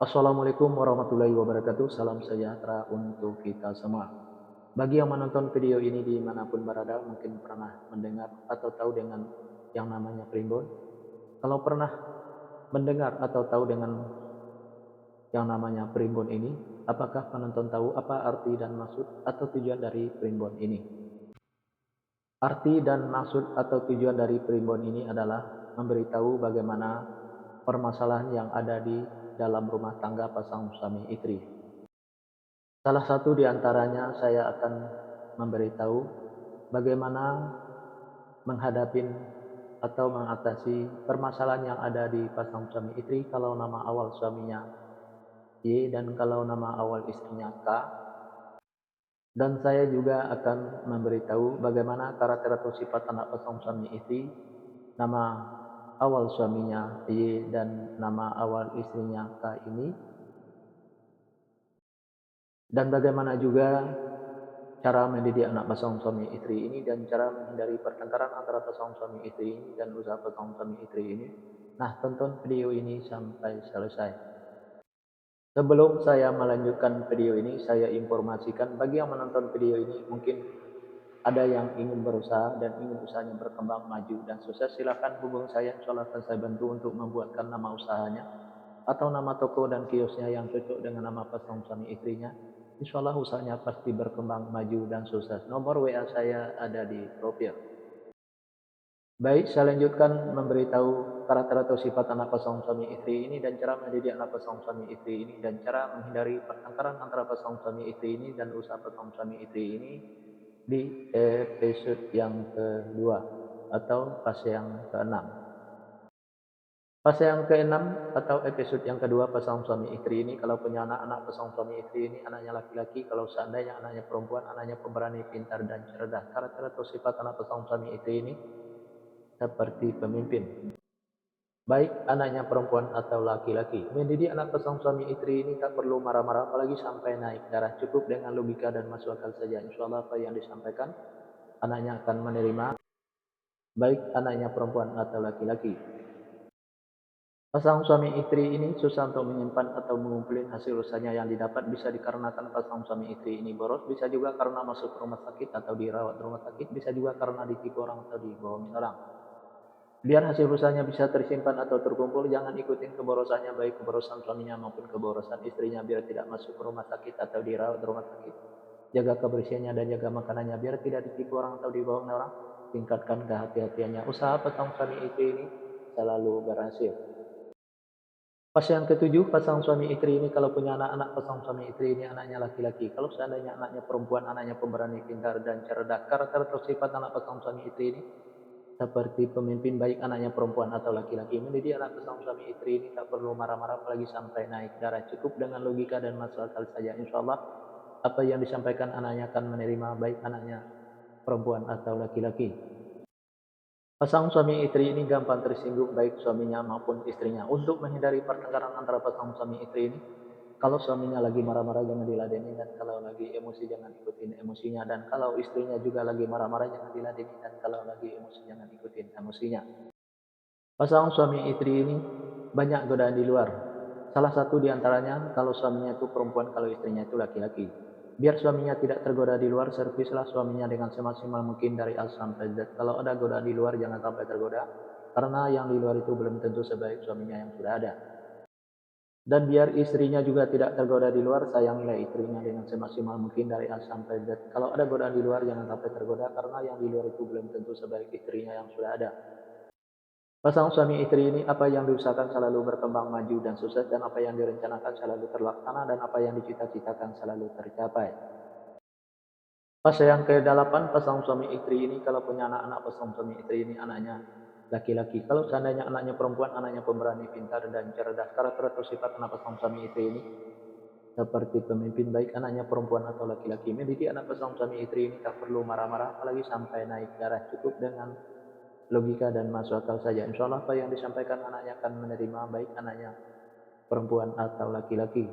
Assalamualaikum warahmatullahi wabarakatuh. Salam sejahtera untuk kita semua. Bagi yang menonton video ini dimanapun berada, mungkin pernah mendengar atau tahu dengan yang namanya primbon. Kalau pernah mendengar atau tahu dengan yang namanya primbon ini, apakah penonton tahu apa arti dan maksud atau tujuan dari primbon ini? Arti dan maksud atau tujuan dari primbon ini adalah memberitahu bagaimana permasalahan yang ada di dalam rumah tangga pasangan suami istri. Salah satu di antaranya saya akan memberitahu bagaimana menghadapi atau mengatasi permasalahan yang ada di pasangan suami istri kalau nama awal suaminya Y dan kalau nama awal istrinya K. Dan saya juga akan memberitahu bagaimana karakter atau sifat anak pasangan suami istri, nama awal suaminya Y dan nama awal istrinya K ini, dan bagaimana juga cara mendidik anak pasangan suami istri ini dan cara menghindari pertengkaran antara pasangan suami istri ini dan usaha pasangan suami istri ini. Nah, tonton video ini sampai selesai. Sebelum saya melanjutkan video ini, saya informasikan bagi yang menonton video ini mungkin ada yang ingin berusaha dan ingin usahanya berkembang maju dan sukses, silahkan hubungi saya. Insyaallah akan saya bantu untuk membuatkan nama usahanya atau nama toko dan kiosnya yang cocok dengan nama pasangan suami istrinya. Insyaallah usahanya pasti berkembang maju dan sukses. Nomor WA saya ada di profil. Baik, saya lanjutkan memberitahu karakter atau sifat anak pasangan suami istri ini dan cara mendidik anak pasangan suami istri ini dan cara menghindari pertengkaran antara pasangan suami istri ini dan usaha pasangan suami istri ini di episode yang kedua atau fase yang keenam. Fase yang keenam atau episode yang kedua pasangan suami istri ini, kalau punya anak-anak pasangan suami istri ini anaknya laki-laki, kalau seandainya anaknya perempuan, anaknya pemberani, pintar dan cerdas. Karakter atau sifat anak pasangan suami istri ini seperti pemimpin. Baik anaknya perempuan atau laki-laki. Mendidik anak pasangan suami istri ini tak perlu marah-marah apalagi sampai naik darah. Cukup dengan logika dan masuk akal saja. Insyaallah apa yang disampaikan anaknya akan menerima, baik anaknya perempuan atau laki-laki. Pasangan suami istri ini susah untuk menyimpan atau mengumpulkan hasil usahanya yang didapat, bisa dikarenakan pasangan suami istri ini boros, bisa juga karena masuk rumah sakit atau dirawat rumah sakit, bisa juga karena ditipu orang atau dibohongi orang. Biar hasil usahanya bisa tersimpan atau terkumpul, jangan ikutin keborosannya, baik keborosan suaminya maupun keborosan istrinya, biar tidak masuk rumah sakit atau dirawat rumah sakit. Jaga kebersihannya dan jaga makanannya biar tidak ditipu orang atau dibohongi orang. Tingkatkan kehati-hatiannya. Usaha pasangan suami istri ini selalu berhasil. Fase yang ketujuh, pasangan suami istri ini kalau punya anak-anak pasangan suami istri ini anaknya laki-laki. Kalau seandainya anaknya perempuan, anaknya pemberani, pintar dan cerdas. Karakter atau sifat anak pasangan suami istri ini seperti pemimpin, baik anaknya perempuan atau laki-laki. Mendidik anak pasangan suami istri ini tak perlu marah-marah apalagi sampai naik darah. Cukup dengan logika dan masuk akal saja. Insyaallah apa yang disampaikan anaknya akan menerima, baik anaknya perempuan atau laki-laki. Pasangan suami istri ini gampang tersinggung baik suaminya maupun istrinya. Untuk menghindari pertengkaran antara pasangan suami istri ini, kalau suaminya lagi marah-marah jangan diladeni, dan kalau lagi emosi jangan ikutin emosinya, dan kalau istrinya juga lagi marah-marah jangan diladeni, dan kalau lagi emosi jangan ikutin emosinya. Pasangan suami istri ini banyak godaan di luar. Salah satu di antaranya kalau suaminya itu perempuan, kalau istrinya itu laki-laki. Biar suaminya tidak tergoda di luar, servislah suaminya dengan semaksimal mungkin dari A sampai Z. Kalau ada godaan di luar jangan sampai tergoda, karena yang di luar itu belum tentu sebaik suaminya yang sudah ada. Dan biar istrinya juga tidak tergoda di luar, sayangilah istrinya dengan semaksimal mungkin dari A sampai Z. Kalau ada godaan di luar jangan sampai tergoda, karena yang di luar itu belum tentu sebaik istrinya yang sudah ada. Pasangan suami istri ini apa yang diusahakan selalu berkembang maju dan sukses, dan apa yang direncanakan selalu terlaksana, dan apa yang dicita-citakan selalu tercapai. Fase yang ke-8, pasangan suami istri ini kalau punya anak-anak pasangan suami istri ini anaknya laki-laki. Kalau seandainya anaknya perempuan, anaknya pemberani, pintar dan cerdas. Karakter atau sifat anak pasangan suami istri ini seperti pemimpin, baik anaknya perempuan atau laki-laki. Mendidik anak pasangan suami istri ini tak perlu marah-marah apalagi sampai naik darah. Cukup dengan logika dan masuk akal saja. Insyaallah apa yang disampaikan anaknya akan menerima, baik anaknya perempuan atau laki-laki.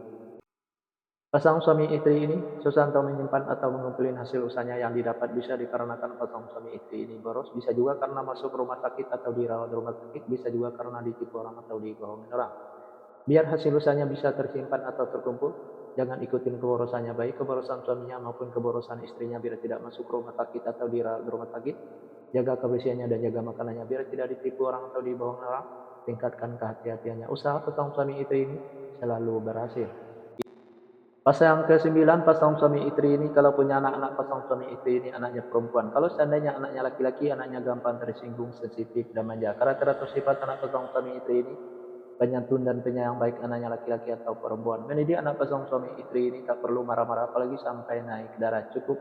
Pasangan suami istri ini susah untuk menyimpan atau mengumpulkan hasil usahanya yang didapat, bisa dikarenakan pasangan suami istri ini boros, bisa juga karena masuk rumah sakit atau dirawat rumah sakit, bisa juga karena ditipu orang atau dibohongi orang. Biar hasil usahanya bisa tersimpan atau terkumpul, jangan ikutin keborosannya, baik keborosan suaminya maupun keborosan istrinya biar tidak masuk rumah sakit atau dirawat di rumah sakit. Jaga kebersihannya dan jaga makanannya biar tidak ditipu orang atau dibohong orang. Tingkatkan kehati-hatiannya. Usaha pasang suami istri ini selalu berhasil. Pasang ke-9, pasang suami istri ini kalau punya anak-anak pasang suami istri ini anaknya perempuan. Kalau seandainya anaknya laki-laki, anaknya gampang tersinggung, sensitif, dan manja. Karakter atau sifat anak pasang suami istri ini penyantun dan penyayang baik anaknya laki-laki atau perempuan. Mendidik anak pasang suami istri ini tak perlu marah-marah apalagi sampai naik darah. Cukup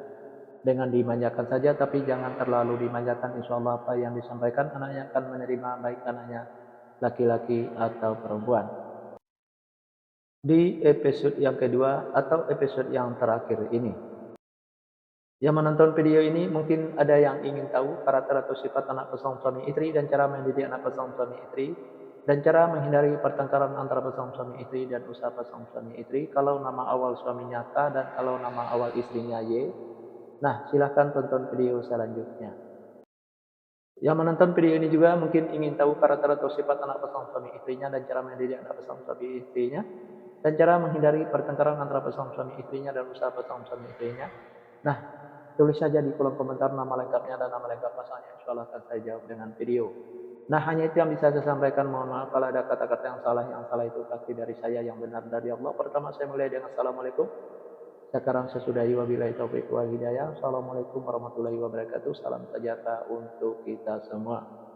dengan dimanjakan saja tapi jangan terlalu dimanjakan. Insya Allah apa yang disampaikan anaknya akan menerima baik anaknya laki-laki atau perempuan. Di episode yang kedua atau episode yang terakhir ini. Yang menonton video ini mungkin ada yang ingin tahu karakter atau sifat anak pasangan suami istri dan cara mendidik anak pasangan suami istri dan cara menghindari pertengkaran antara pasangan suami istri dan usaha pasangan suami istri kalau nama awal suaminya K dan kalau nama awal istrinya Y. Nah, silahkan tonton video selanjutnya. Yang menonton video ini juga mungkin ingin tahu karakter atau sifat anak pasangan suami istrinya dan cara mendidik anak pasangan suami istrinya dan cara menghindari pertengkaran antara pasangan suami istrinya dan usaha pasangan suami istrinya. Nah, tulis saja di kolom komentar nama lengkapnya dan nama lengkap pasangannya. Insya Allah akan saya jawab dengan video. Nah, hanya itu yang bisa saya sampaikan. Mohon maaf kalau ada kata-kata yang salah. Yang salah itu pasti dari saya, yang benar dari Allah. Pertama saya mulai dengan Assalamualaikum. Sekarang sesudahi wabillahi taufiq wal hidayah. Assalamualaikum warahmatullahi wabarakatuh. Salam sejahtera untuk kita semua.